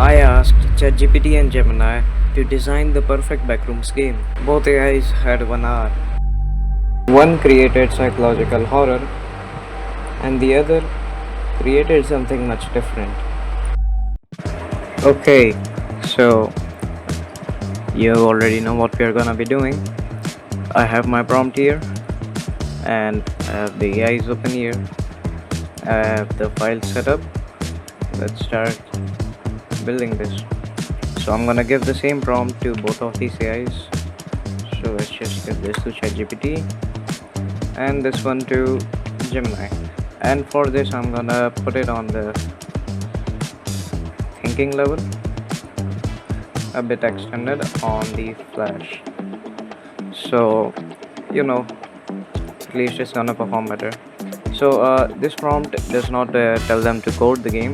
I asked ChatGPT and Gemini to design the perfect Backrooms game. Both AIs had 1 hour. One created psychological horror, and the other created something much different. Okay, so you already know what we are gonna be doing. I have my prompt here, and I have the AIs open here. I have the file set up. Let's start building this. So I'm gonna give the same prompt to both of these AIs. So let's just give this to ChatGPT and this one to Gemini. And for this, I'm gonna put it on the thinking level, a bit extended on the flash. So, at least it's gonna perform better. So this prompt does not tell them to code the game.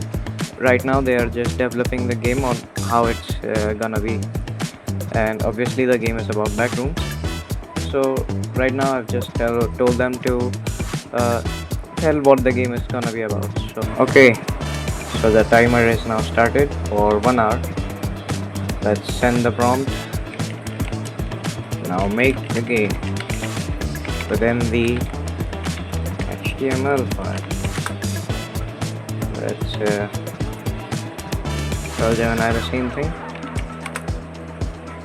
Right now they are just developing the game on how it's gonna be, and obviously the game is about backrooms. So right now I've just told them to tell what the game is gonna be about. So okay, so the timer is now started for 1 hour. Let's send the prompt. Now make the game within the HTML file. Let's tell Gemini the same thing.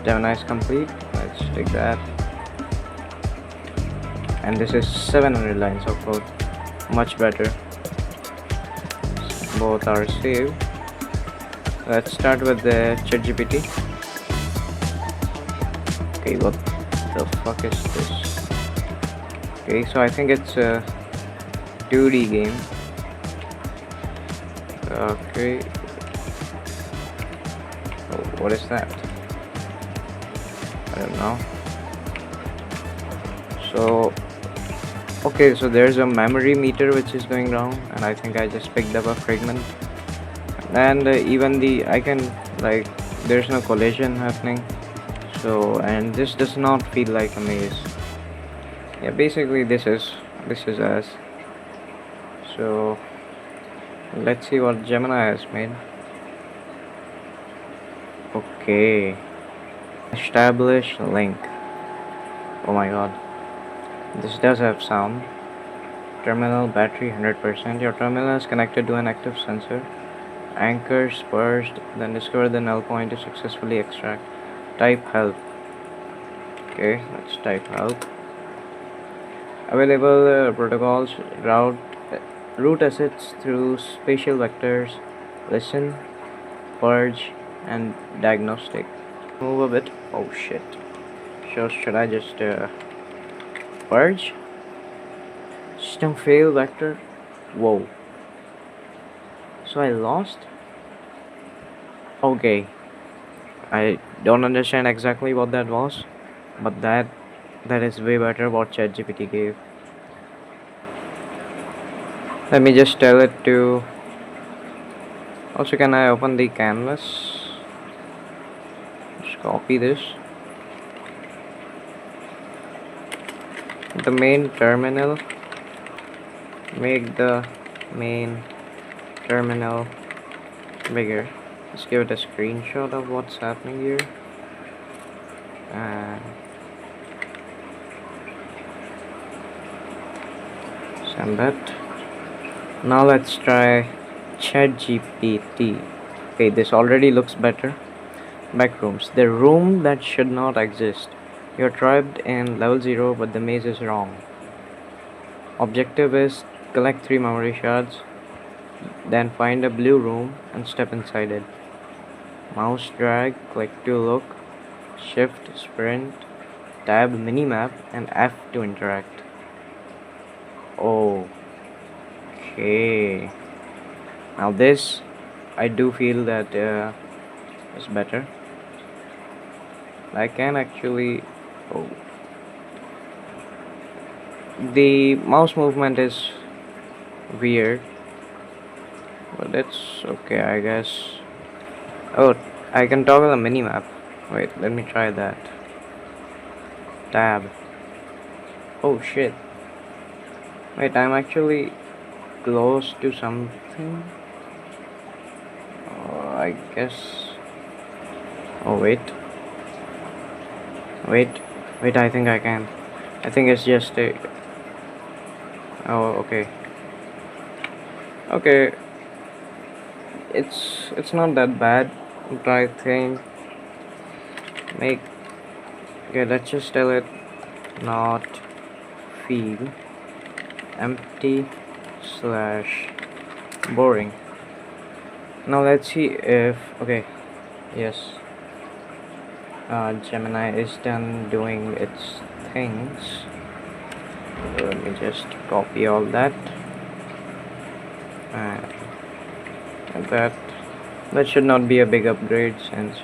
Gemini is complete. Let's take that. And this is 700 lines of code. Much better. Both are saved. Let's start with the ChatGPT. Okay, what the fuck is this? Okay, so I think it's a 2D game. Okay. Oh, what is that? I don't know. So okay, so there's a memory meter which is going down, and I think I just picked up a fragment. And even I can, like, there's no collision happening. So, and this does not feel like a maze. Yeah, basically this is as. So let's see what Gemini has made. Okay, establish link. Oh my god, this does have sound. Terminal battery 100%. Your terminal is connected to an active sensor. Anchors burst, then discover the null point to successfully extract. Type help. Okay, let's type help. Available protocols, route assets through spatial vectors, listen, purge, and diagnostic. Move a bit. Oh shit. So should I just purge? System fail vector. Whoa. So I lost? Okay. I don't understand exactly what that was, but that is way better what ChatGPT gave. Let me just tell it to. Also, can I open the canvas? Just copy this. The main terminal. Make the main terminal bigger. Let's give it a screenshot of what's happening here. And send that. Now let's try ChatGPT. Okay, this already looks better. Backrooms. The room that should not exist. You're trapped in level 0, but the maze is wrong. Objective is collect 3 memory shards, then find a blue room and step inside it. Mouse drag, click to look, shift, sprint, tab minimap, and F to interact. Okay. Now this, I do feel that is better. I can actually. Oh. The mouse movement is weird, but it's okay, I guess. Oh, I can toggle the minimap. Wait, let me try that. Tab. Oh shit. Wait, I'm actually close to something. I guess. Oh, wait. Wait. Wait, I think I can. I think it's just a. Oh, okay. Okay. It's not that bad, but I think make. Okay, let's just tell it not feel empty slash boring. Now let's see if. Okay. Yes. Gemini is done doing its things. Let me just copy all that and that should not be a big upgrade since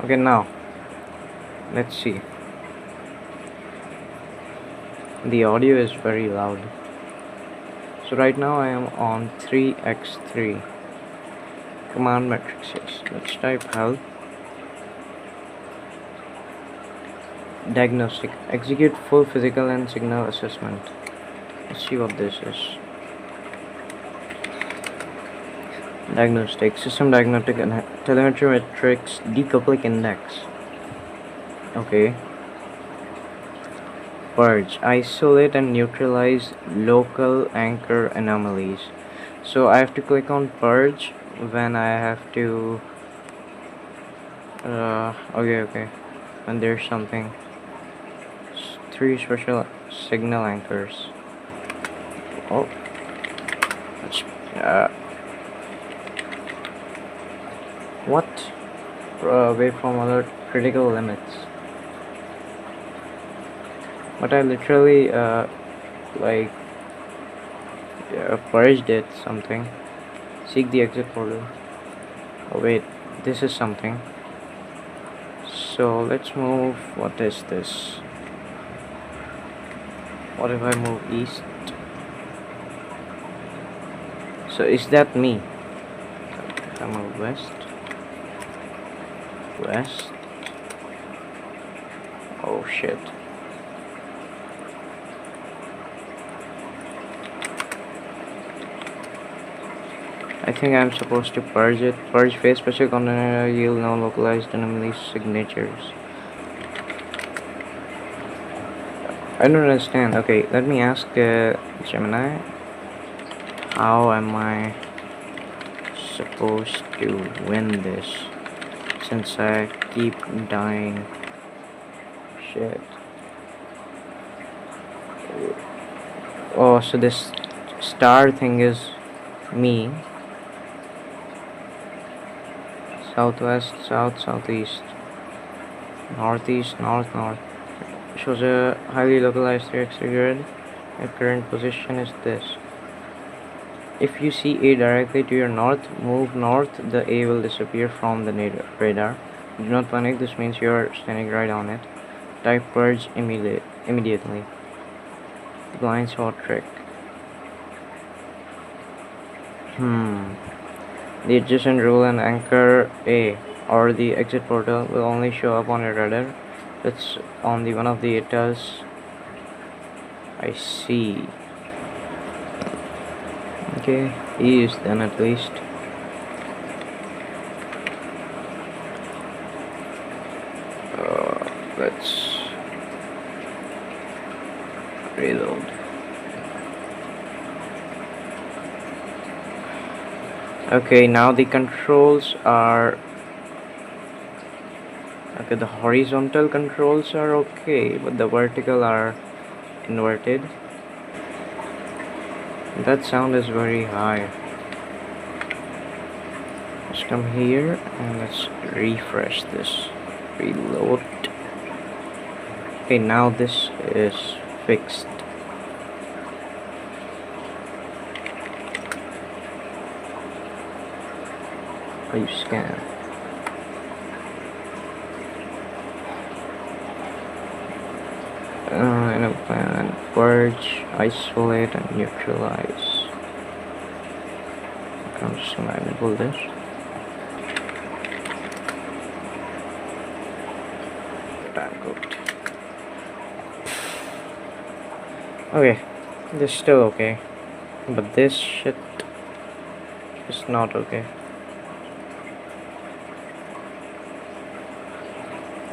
okay. Now let's see. The audio is very loud, so right now I am on 3x3 command matrices. Let's type help. Diagnostic. Execute full physical and signal assessment. Let's see what this is. Diagnostic. System diagnostic and telemetry metrics decoupling index. Okay. Purge. Isolate and neutralize local anchor anomalies. So I have to click on purge when I have to okay, when there's something. 3 special signal anchors. Oh, that's, what? Waveform alert critical limits. But I literally purged it something. Seek the exit portal. Oh wait, this is something. So let's move. What is this? What if I move east? So is that me? If I move west. Oh shit. I think I'm supposed to purge it. Purge face special container yield no localized anomaly signatures. I don't understand. Okay, let me ask Gemini. How am I supposed to win this? Since I keep dying. Shit. Oh, so this star thing is me. Southwest, southeast, northeast, north. Shows a highly localized 3x grid. Your current position is this. If you see A directly to your north, move north. The A will disappear from the radar. Do not panic. This means you are standing right on it. Type purge immediately. Blind spot trick. The adjacent rule and anchor A or the exit portal will only show up on your radar. That's on the one of the ATAs. I see. Okay, he is done at least. Let's reload. Okay, now the controls are okay. The horizontal controls are okay, but the vertical are inverted. That sound is very high. Let's come here and let's refresh this. Reload. Okay, now this is fixed. You scan. Plan, purge, isolate, and neutralize. I'm just gonna enable this. Time cooked. Okay, this is still okay, but this shit is not okay.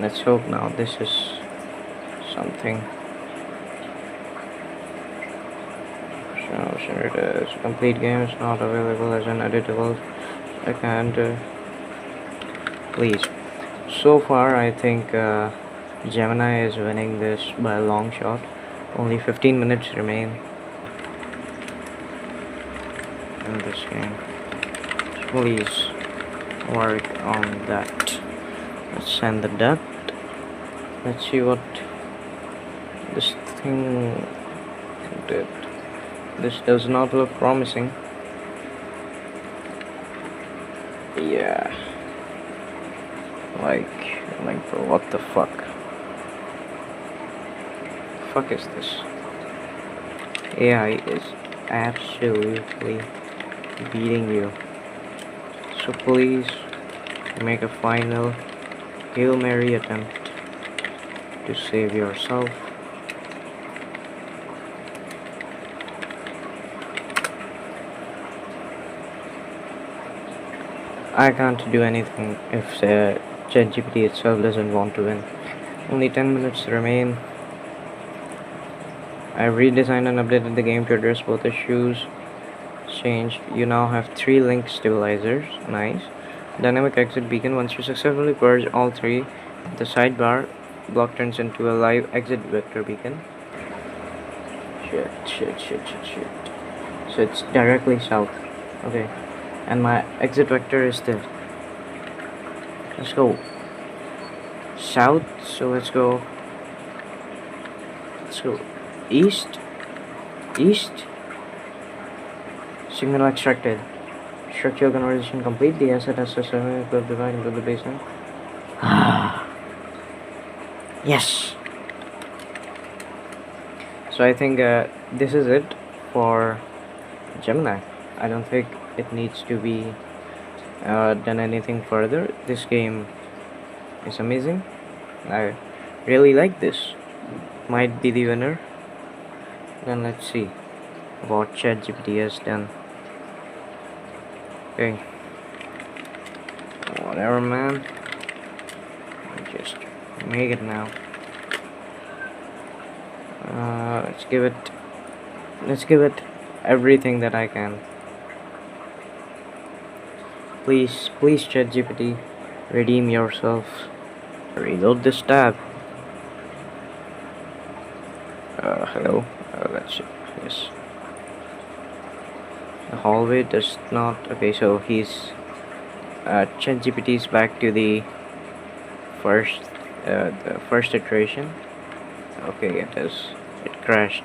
Let's hope now this is something. So it is complete game is not available as an editable. I can't. Please. So far, I think Gemini is winning this by a long shot. Only 15 minutes remain in this game. Please work on that. Let's send the depth. Let's see what this thing did. This does not look promising. Yeah. Like for what the fuck? Fuck is this? AI is absolutely beating you. So please make a final Hail Mary attempt to save yourself. I can't do anything if ChatGPT itself doesn't want to win. Only 10 minutes remain. I redesigned and updated the game to address both issues. Changed. You now have 3 link stabilizers. Nice. Dynamic exit beacon. Once you successfully purge all 3, the sidebar block turns into a live exit vector beacon. Shit. So it's directly south. Okay. And my exit vector is this. Let's go south. So let's go east. Signal extracted. Structural conversation complete. The asset has successfully been divided into the basement. Yes. So I think this is it for Gemini. I don't think it needs to be done anything further. This game is amazing. I really like this. Might be the winner. Then let's see what ChatGPT has done. Okay. Whatever, man. Just make it now. Let's give it everything that I can. Please ChatGPT, redeem yourself. Reload this tab. Hello. Let's see. Yes. The hallway does not. Okay, so he's ChatGPT is back to the first iteration. Okay, it crashed.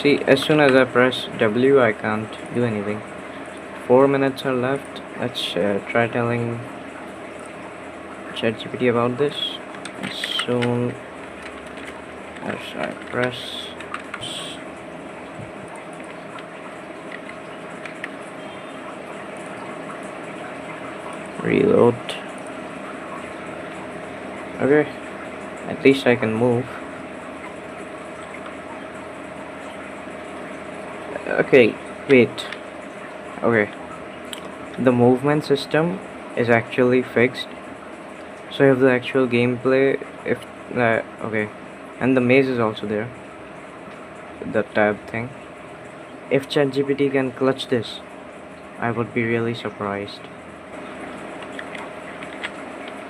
See, as soon as I press W, I can't do anything. 4 minutes are left. Let's try telling ChatGPT about this. As soon as I press reload. Okay, at least I can move. Okay, wait. Okay, the movement system is actually fixed. So I have the actual gameplay. If okay, and the maze is also there. The tab thing. If ChatGPT can clutch this, I would be really surprised.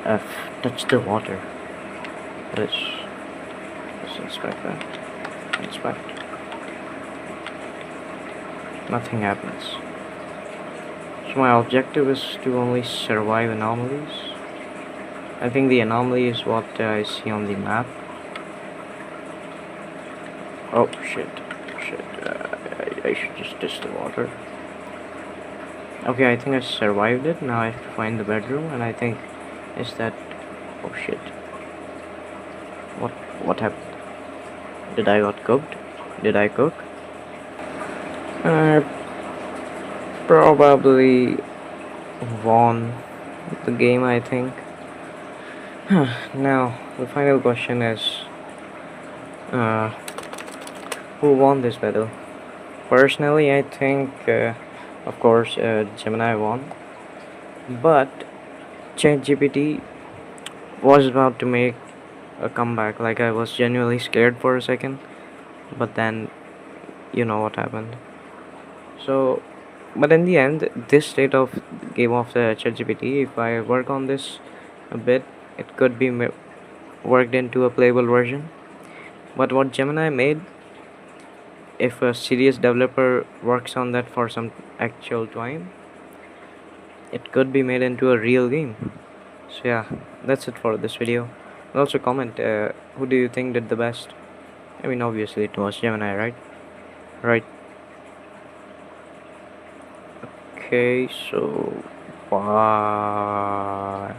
F. Touch the water. Let's inspect that. Inspect. Nothing happens. So my objective is to only survive anomalies. I think the anomaly is what I see on the map. Oh shit. I should just dish the water. Okay, I think I survived it. Now I have to find the bedroom, and I think is that. Oh shit. What happened? Did I got cooked? Did I cook? I probably won the game, I think. Now the final question is who won this battle? Personally, I think of course Gemini won, but ChatGPT was about to make a comeback. Like, I was genuinely scared for a second, but then you know what happened. So, but in the end, this state of game of the ChatGPT, if I work on this a bit, it could be worked into a playable version. But what Gemini made, if a serious developer works on that for some actual time, it could be made into a real game. So yeah, that's it for this video. And also comment, who do you think did the best? I mean, obviously it was Gemini, right? Right. Okay, so bye.